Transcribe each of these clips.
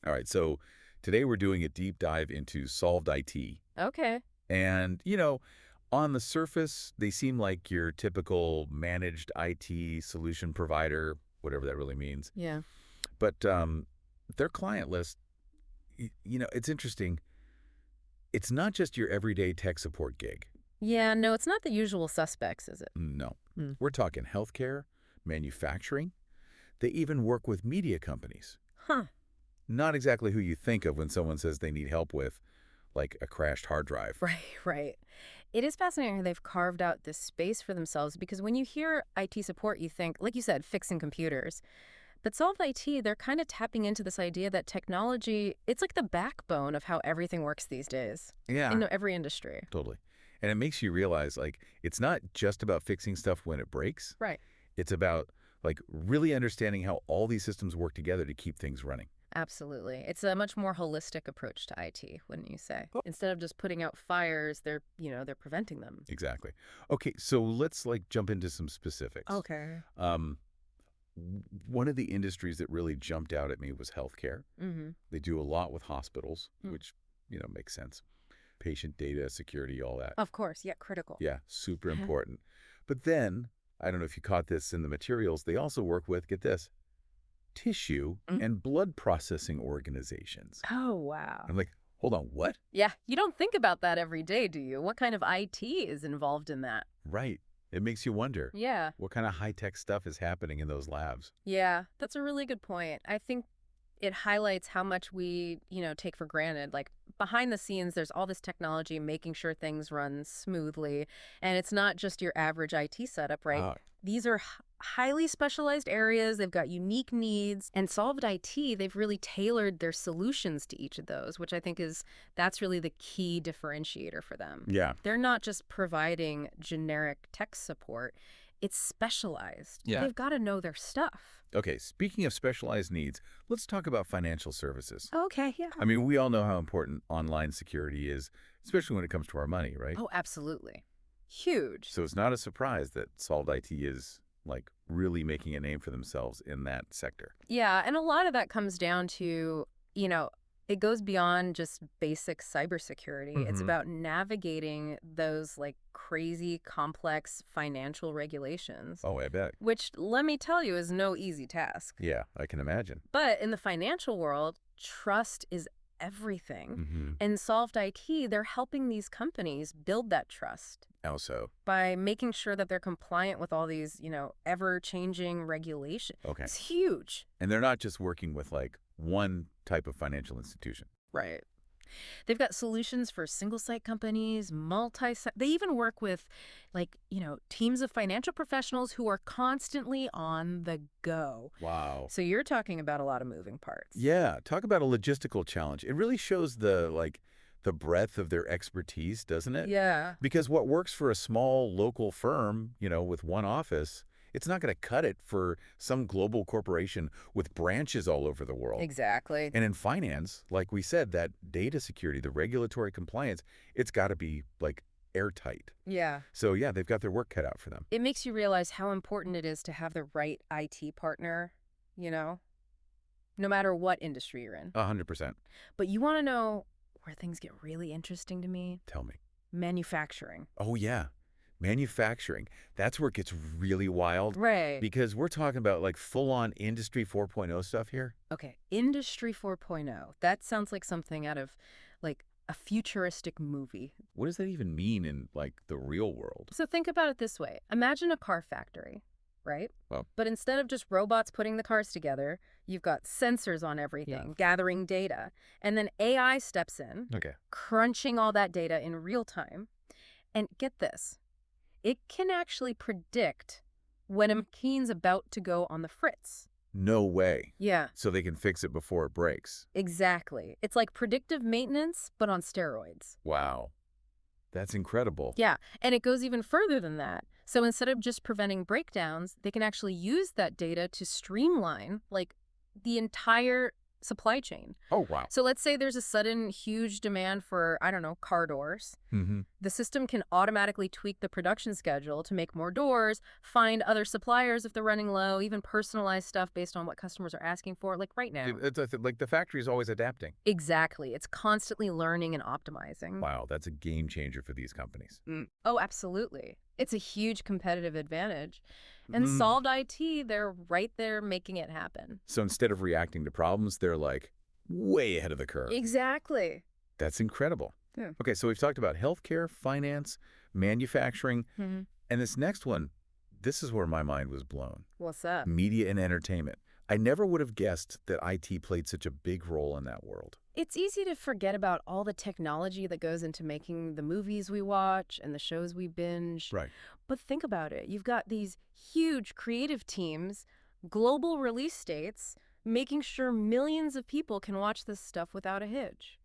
All right, so today we're doing a deep dive into solved IT. Okay. And, on the surface, they seem like your typical managed IT solution provider, whatever that really means. Yeah. But their client list, it's interesting. It's not just your everyday tech support gig. Yeah, no, it's not the usual suspects, is it? No. Hmm. We're talking healthcare, manufacturing. They even work with media companies. Huh. Not exactly who you think of when someone says they need help with, like, a crashed hard drive. Right, right. It is fascinating how they've carved out this space for themselves because when you hear IT support, you think, like you said, fixing computers. But Solved IT, they're kind of tapping into this idea that technology, it's like the backbone of how everything works these days Yeah, in every industry. totally. And it makes you realize, like, it's not just about fixing stuff when it breaks. Right. It's about, like, really understanding how all these systems work together to keep things running. Absolutely. It's a much more holistic approach to IT, wouldn't you say? Oh. Instead of just putting out fires, they're preventing them. Exactly. Okay, so let's, like, jump into some specifics. Okay. Um, One of the industries that really jumped out at me was healthcare. Mm-hmm. They do a lot with hospitals, which, makes sense. Patient data, security, all that. Of course, yeah, critical. Yeah, super important. But then, I don't know if you caught this in the materials, they also work with, get this, tissue Mm. and blood processing organizations. Oh, wow. I'm like, hold on, what? Yeah, you don't think about that every day, do you? What kind of IT is involved in that? Right. It makes you wonder Yeah, what kind of high-tech stuff is happening in those labs. yeah, that's a really good point. I think it highlights how much we take for granted. Like behind the scenes, there's all this technology making sure things run smoothly. And it's not just your average IT setup, right? Ah, These are highly specialized areas. They've got unique needs. And Solved IT, they've really tailored their solutions to each of those, which I think that's really the key differentiator for them. yeah. They're not just providing generic tech support. It's specialized. Yeah. They've got to know their stuff. Okay, speaking of specialized needs, let's talk about financial services. Okay, yeah. I mean, we all know how important online security is, especially when it comes to our money, right? Oh, absolutely. Huge. So it's not a surprise that Solved IT is, like, really making a name for themselves in that sector. Yeah, and a lot of that comes down to it goes beyond just basic cybersecurity. It's about navigating those like crazy, complex financial regulations, Oh, I bet. which let me tell you is no easy task. Yeah, I can imagine. But in the financial world, trust is everything. Mm-hmm. And Solved IT, they're helping these companies build that trust How so? by making sure that they're compliant with all these ever-changing regulations. Okay. It's huge. And they're not just working with, like, one type of financial institution. Right. They've got solutions for single-site companies, multi-site. They even work with, teams of financial professionals who are constantly on the go. Wow. So you're talking about a lot of moving parts. Yeah, talk about a logistical challenge. It really shows the breadth of their expertise, doesn't it? Yeah. Because what works for a small local firm, with one office, it's not going to cut it for some global corporation with branches all over the world. Exactly. And in finance, like we said, that data security, the regulatory compliance, it's got to be, like, airtight. Yeah. So yeah, they've got their work cut out for them. It makes you realize how important it is to have the right IT partner, you know, no matter what industry you're in. 100%. But you want to know where things get really interesting to me? Tell me. Manufacturing. Oh yeah, manufacturing. That's where it gets really wild. Right. Because we're talking about, like, full-on Industry 4.0 stuff here. Okay, Industry 4.0. That sounds like something out of like a futuristic movie. What does that even mean in, like, the real world? So think about it this way. Imagine a car factory, right? Well. But instead of just robots putting the cars together, you've got sensors on everything, gathering data. And then AI steps in, Okay. crunching all that data in real time. And get this, it can actually predict when a machine's about to go on the fritz. No way. Yeah. So they can fix it before it breaks. Exactly. It's like predictive maintenance, but on steroids. Wow. That's incredible. Yeah, and it goes even further than that. So instead of just preventing breakdowns, they can actually use that data to streamline, like, the entire supply chain. Oh, wow. So let's say there's a sudden huge demand for, I don't know, car doors. Mm-hmm. The system can automatically tweak the production schedule to make more doors, find other suppliers if they're running low, even personalize stuff based on what customers are asking for, like right now. It's like the factory is always adapting. Exactly. It's constantly learning and optimizing. Wow, that's a game changer for these companies. Oh, absolutely. It's a huge competitive advantage. And Mm. Solved IT, they're right there making it happen. So instead of reacting to problems, they're like way ahead of the curve. Exactly. That's incredible. Yeah. Okay, so we've talked about healthcare, finance, manufacturing, Mhm. and this next one, this is where my mind was blown. What's up? Media and entertainment. I never would have guessed that IT played such a big role in that world. It's easy to forget about all the technology that goes into making the movies we watch and the shows we binge. Right. But think about it. You've got these huge creative teams, global release dates, making sure millions of people can watch this stuff without a hitch.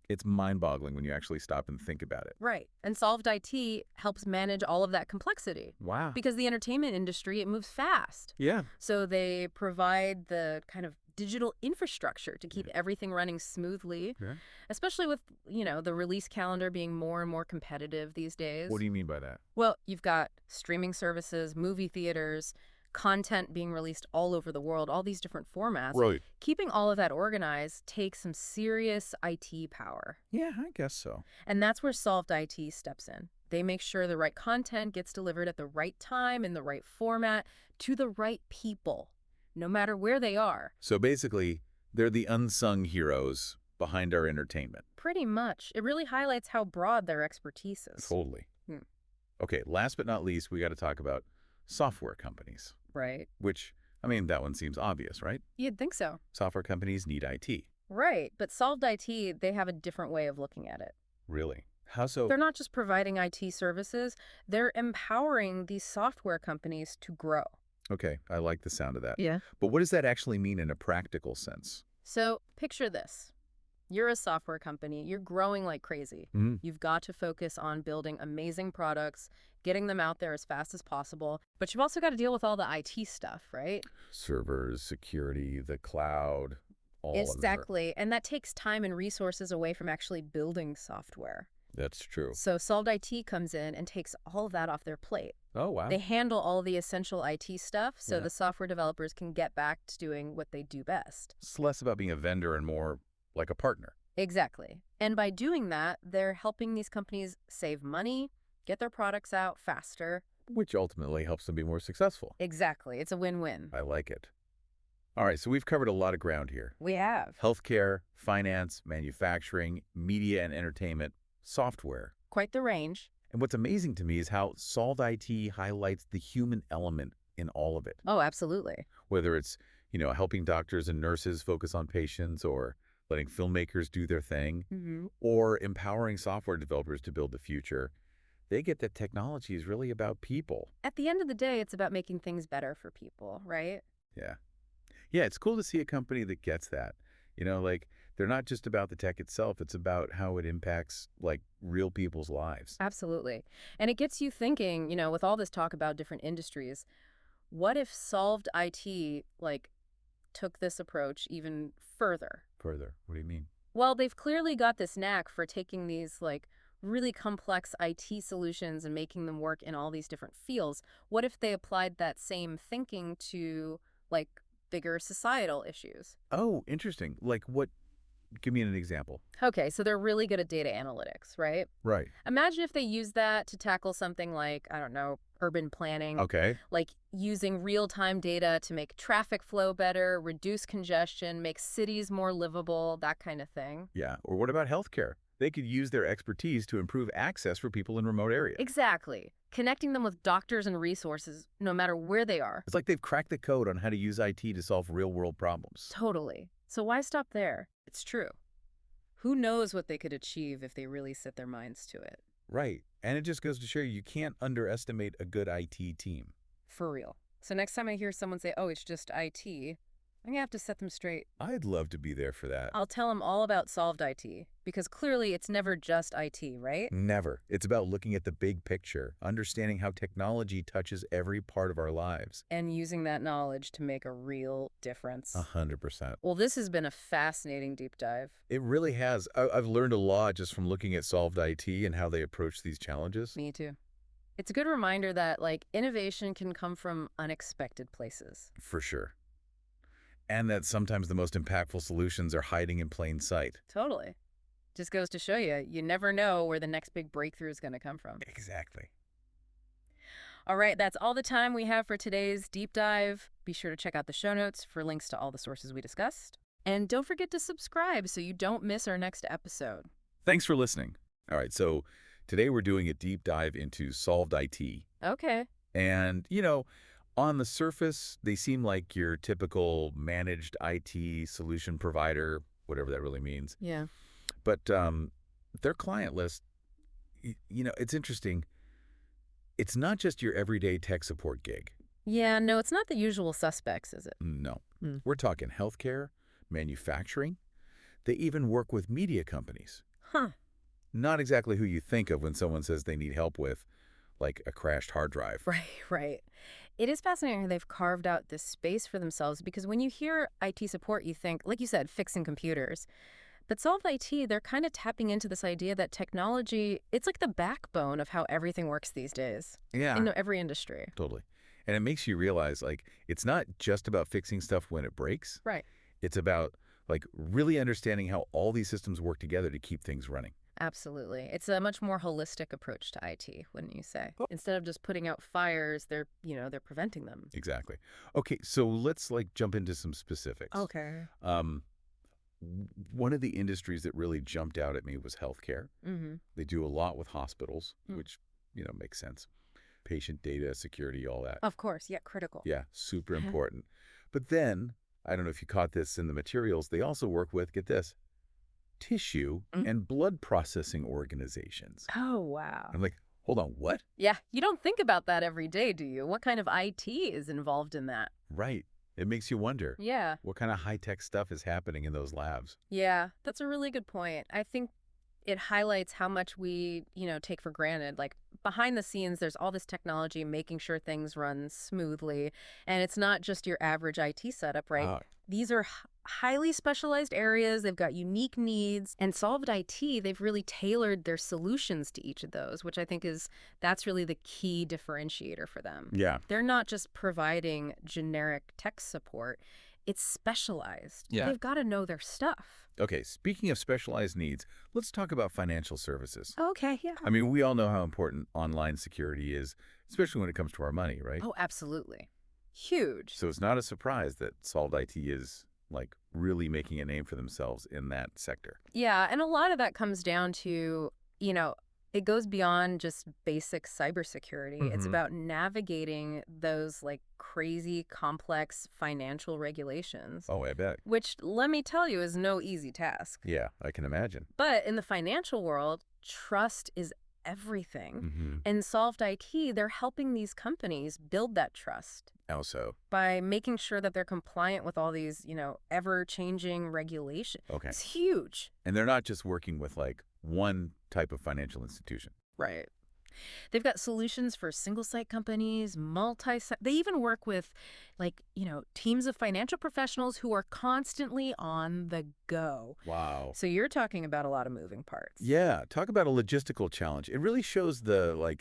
It's mind-boggling when you actually stop and think about it. Right. And Solved IT helps manage all of that complexity. Wow. Because the entertainment industry, it moves fast. Yeah. So they provide the kind of digital infrastructure to keep everything running smoothly, Yeah. especially with, the release calendar being more and more competitive these days. What do you mean by that? Well, you've got streaming services, movie theaters, content being released all over the world, all these different formats. Right. Keeping all of that organized takes some serious IT power. Yeah, I guess so. And that's where Solved IT steps in. They make sure the right content gets delivered at the right time, in the right format, to the right people, no matter where they are. So basically, they're the unsung heroes behind our entertainment. Pretty much. It really highlights how broad their expertise is. Totally. Hmm. Okay, last but not least, we got to talk about software companies, Right. which, that one seems obvious, right? You'd think so. Software companies need IT. Right. But Solved IT, they have a different way of looking at it. Really? How so? They're not just providing IT services, they're empowering these software companies to grow. Okay, I like the sound of that. Yeah. But what does that actually mean in a practical sense? So picture this. You're a software company. You're growing like crazy. Mhm. You've got to focus on building amazing products, getting them out there as fast as possible. But you've also got to deal with all the IT stuff, right? Servers, security, the cloud, all of it. Exactly. And that takes time and resources away from actually building software. That's true. So Solved IT comes in and takes all of that off their plate. Oh, wow. They handle all the essential IT stuff so Yeah. the software developers can get back to doing what they do best. It's less about being a vendor and more like a partner. Exactly. And by doing that, they're helping these companies save money, get their products out faster. Which ultimately helps them be more successful. Exactly. It's a win-win. I like it. All right, so we've covered a lot of ground here. We have. Healthcare, finance, manufacturing, media and entertainment, software. Quite the range. And what's amazing to me is how Solved IT highlights the human element in all of it. Oh, absolutely. Whether it's, helping doctors and nurses focus on patients or letting filmmakers do their thing Mm-hmm. or empowering software developers to build the future, they get that technology is really about people. At the end of the day, it's about making things better for people, right? Yeah. Yeah, it's cool to see a company that gets that. They're not just about the tech itself, it's about how it impacts, real people's lives. Absolutely. And it gets you thinking, with all this talk about different industries, what if Solved IT, took this approach even further? Further, what do you mean? Well, they've clearly got this knack for taking these, really complex IT solutions and making them work in all these different fields. What if they applied that same thinking to, bigger societal issues? Oh, interesting. Like what? Give me an example. Okay, so they're really good at data analytics, right? Right. Imagine if they used that to tackle something like, I don't know, urban planning, Okay. like using real-time data to make traffic flow better, reduce congestion, make cities more livable, that kind of thing. Yeah. Or what about healthcare? They could use their expertise to improve access for people in remote areas. Exactly. Connecting them with doctors and resources, no matter where they are. It's like they've cracked the code on how to use IT to solve real-world problems. Totally. So why stop there? It's true. Who knows what they could achieve if they really set their minds to it? Right. And it just goes to show you can't underestimate a good IT team. For real. So next time I hear someone say, oh, it's just IT, I'm gonna have to set them straight. I'd love to be there for that. I'll tell them all about solved IT, because clearly it's never just IT, right? Never. It's about looking at the big picture, understanding how technology touches every part of our lives. And using that knowledge to make a real difference. 100%. Well, this has been a fascinating deep dive. It really has. I've learned a lot just from looking at Solved IT and how they approach these challenges. Me too. It's a good reminder that, like, innovation can come from unexpected places. For sure. And that sometimes the most impactful solutions are hiding in plain sight. Totally. Just goes to show you, you never know where the next big breakthrough is going to come from. Exactly. All right, that's all the time we have for today's deep dive. Be sure to check out the show notes for links to all the sources we discussed. And don't forget to subscribe so you don't miss our next episode. Thanks for listening. All right, so today we're doing a deep dive into Solved IT. Okay. And, on the surface, they seem like your typical managed IT solution provider, whatever that really means. Yeah. But their client list, it's interesting. It's not just your everyday tech support gig. Yeah, no, it's not the usual suspects, is it? No. Hmm. We're talking healthcare, manufacturing. They even work with media companies. Huh. Not exactly who you think of when someone says they need help with, like, a crashed hard drive. Right, right. It is fascinating how they've carved out this space for themselves, because when you hear IT support, you think, like you said, fixing computers. But Solved IT, they're kind of tapping into this idea that technology, it's like the backbone of how everything works these days Yeah. in every industry. Totally. And it makes you realize, like, it's not just about fixing stuff when it breaks. Right. It's about, like, really understanding how all these systems work together to keep things running. Absolutely. It's a much more holistic approach to IT, wouldn't you say? Instead of just putting out fires, they're preventing them. Exactly. Okay, so let's, like, jump into some specifics. Okay. One of the industries that really jumped out at me was healthcare. Mm-hmm. They do a lot with hospitals, Mm. which, makes sense. Patient data, security, all that. Of course. Yeah, critical. Yeah, super important. But then, I don't know if you caught this in the materials, they also work with, get this, tissue Mm. and blood processing organizations. Oh, wow. I'm like, hold on, what? Yeah, you don't think about that every day, do you? What kind of IT is involved in that? Right. It makes you wonder, Yeah. what kind of high-tech stuff is happening in those labs? Yeah, that's a really good point. I think it highlights how much we, take for granted. Like, behind the scenes, there's all this technology making sure things run smoothly. And it's not just your average IT setup, right? Ah, These are highly specialized areas. They've got unique needs. And Solved IT, they've really tailored their solutions to each of those, which I think that's really the key differentiator for them. yeah. They're not just providing generic tech support. It's specialized. Yeah. They've got to know their stuff. Okay, speaking of specialized needs, let's talk about financial services. Okay, yeah. I mean, we all know how important online security is, especially when it comes to our money, right? Oh, absolutely. Huge. So it's not a surprise that Solved IT is, like, really making a name for themselves in that sector. Yeah, and a lot of that comes down to, it goes beyond just basic cybersecurity. It's Mhm. about navigating those, like, crazy, complex financial regulations, Oh, I bet. which, let me tell you, is no easy task. Yeah, I can imagine. But in the financial world, trust is everything. Mm-hmm. And Solved IT, they're helping these companies build that trust How so? by making sure that they're compliant with all these, ever-changing regulations. Okay. It's huge. And they're not just working with, like, one type of financial institution. Right. They've got solutions for single-site companies, multi-site. They even work with, like, teams of financial professionals who are constantly on the go. Wow. So you're talking about a lot of moving parts. Yeah, talk about a logistical challenge. It really shows the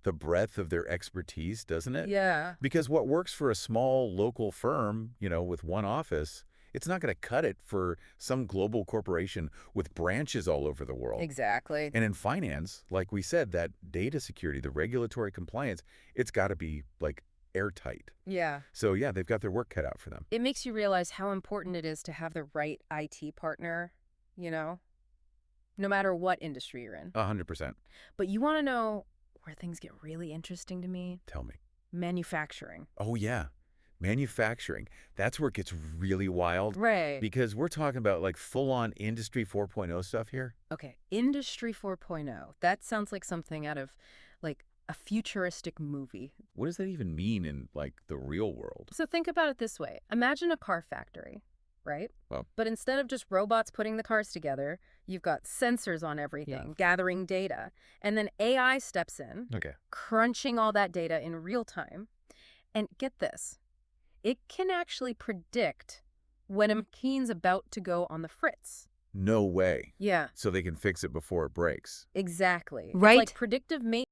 breadth of their expertise, doesn't it? Yeah. Because what works for a small local firm, with one office, it's not going to cut it for some global corporation with branches all over the world. Exactly. And in finance, like we said, that data security, the regulatory compliance, it's got to be, like, airtight. Yeah. So, yeah, they've got their work cut out for them. It makes you realize how important it is to have the right IT partner, no matter what industry you're in. 100%. But you want to know where things get really interesting to me? Tell me. Manufacturing. Oh, yeah. Manufacturing. That's where it gets really wild. Right. Because we're talking about, like, full-on Industry 4.0 stuff here. Okay, Industry 4.0. That sounds like something out of, like, a a futuristic movie. What does that even mean in, like, the real world? So think about it this way. Imagine a car factory, right? Well, But instead of just robots putting the cars together, you've got sensors on everything, gathering data. And then AI steps in, okay. crunching all that data in real time. And get this, it can actually predict when a machine's about to go on the fritz. No way. Yeah, So they can fix it before it breaks. exactly. It's Right. like predictive maintenance.